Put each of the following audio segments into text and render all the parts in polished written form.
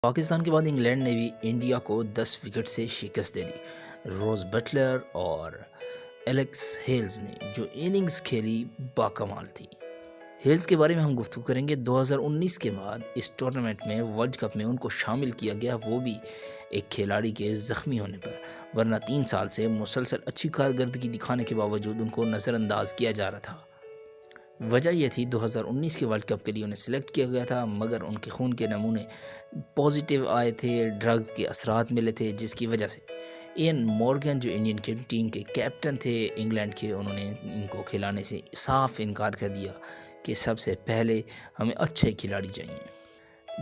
پاکستان کے بعد انگلینڈ نے بھی انڈیا کو 10 وکٹ سے شکست دے دی۔ روز بٹلر اور ایلیکس ہیلز نے جو اننگز کھیلی باکمال تھی۔ ہیلز کے بارے میں ہم گفتگو کریں گے۔ 2019 کے بعد اس ٹورنامنٹ میں ورلڈ کپ میں ان کو شامل کیا گیا، وہ بھی ایک کھلاڑی کے زخمی ہونے پر، ورنہ 3 سال سے مسلسل اچھی کارکردگی دکھانے کے باوجود ان کو نظر انداز کیا جا رہا تھا۔ وجہ یہ تھی 2019 کے ورلڈ کپ کے لیے انہیں سلیکٹ کیا گیا تھا، مگر ان کے خون کے نمونے پازیٹیو آئے تھے، ڈرگز کے اثرات ملے تھے، جس کی وجہ سے ایئن مورگن جو انڈین ٹیم کے کیپٹن تھے انگلینڈ کے، انہوں نے ان کو کھلانے سے صاف انکار کر دیا کہ سب سے پہلے ہمیں اچھے کھلاڑی چاہیے۔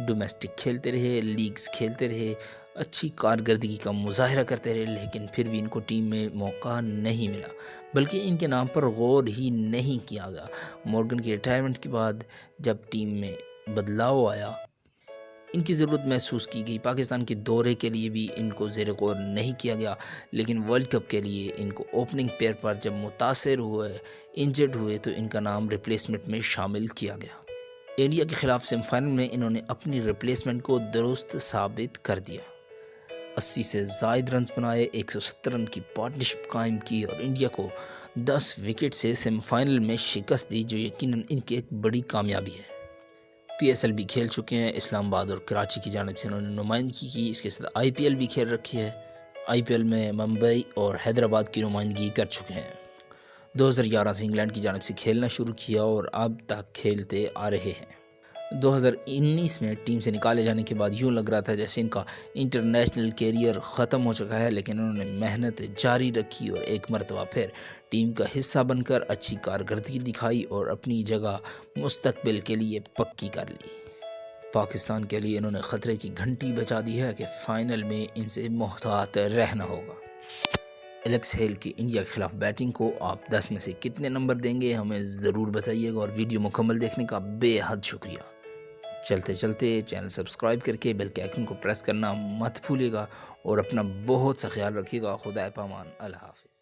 ڈومیسٹک کھیلتے رہے، لیگز کھیلتے رہے، اچھی کارکردگی کا مظاہرہ کرتے رہے، لیکن پھر بھی ان کو ٹیم میں موقع نہیں ملا، بلکہ ان کے نام پر غور ہی نہیں کیا گیا۔ مورگن کی ریٹائرمنٹ کے بعد جب ٹیم میں بدلاؤ آیا، ان کی ضرورت محسوس کی گئی۔ پاکستان کے دورے کے لیے بھی ان کو زیر غور نہیں کیا گیا، لیکن ورلڈ کپ کے لیے ان کو اوپننگ پیئر پر جب متاثر ہوئے، انجرڈ ہوئے، تو ان کا نام ریپلیسمنٹ میں شامل کیا گیا۔ انڈیا کے خلاف سیمی فائنل میں انہوں نے اپنی ریپلیسمنٹ کو درست ثابت کر دیا۔ 80 سے زائد رنز بنائے، 170 رن کی پارٹنرشپ قائم کی اور انڈیا کو 10 وکٹ سے سیمی فائنل میں شکست دی، جو یقیناً ان کی ایک بڑی کامیابی ہے۔ پی ایس ایل بھی کھیل چکے ہیں، اسلام آباد اور کراچی کی جانب سے انہوں نے نمائندگی کی، اس کے ساتھ آئی پی ایل بھی کھیل رکھی ہے۔ آئی پی ایل میں ممبئی اور حیدرآباد کی نمائندگی کر چکے ہیں۔ 2011 سے انگلینڈ کی جانب سے کھیلنا شروع کیا اور اب تک کھیلتے آ رہے ہیں۔ 2019 میں ٹیم سے نکالے جانے کے بعد یوں لگ رہا تھا جیسے ان کا انٹرنیشنل کیریئر ختم ہو چکا ہے، لیکن انہوں نے محنت جاری رکھی اور ایک مرتبہ پھر ٹیم کا حصہ بن کر اچھی کارکردگی دکھائی اور اپنی جگہ مستقبل کے لیے پکی کر لی۔ پاکستان کے لیے انہوں نے خطرے کی گھنٹی بجا دی ہے کہ فائنل میں ان سے محتاط رہنا ہوگا۔ ایلیکس ہیل کی انڈیا کے خلاف بیٹنگ کو آپ 10 میں سے کتنے نمبر دیں گے، ہمیں ضرور بتائیے گا، اور ویڈیو مکمل دیکھنے کا بے حد شکریہ۔ چلتے چلتے چینل سبسکرائب کر کے بیل کے آئیکن کو پریس کرنا مت بھولیے گا اور اپنا بہت سا خیال رکھیے گا۔ خدا پامان، اللہ حافظ۔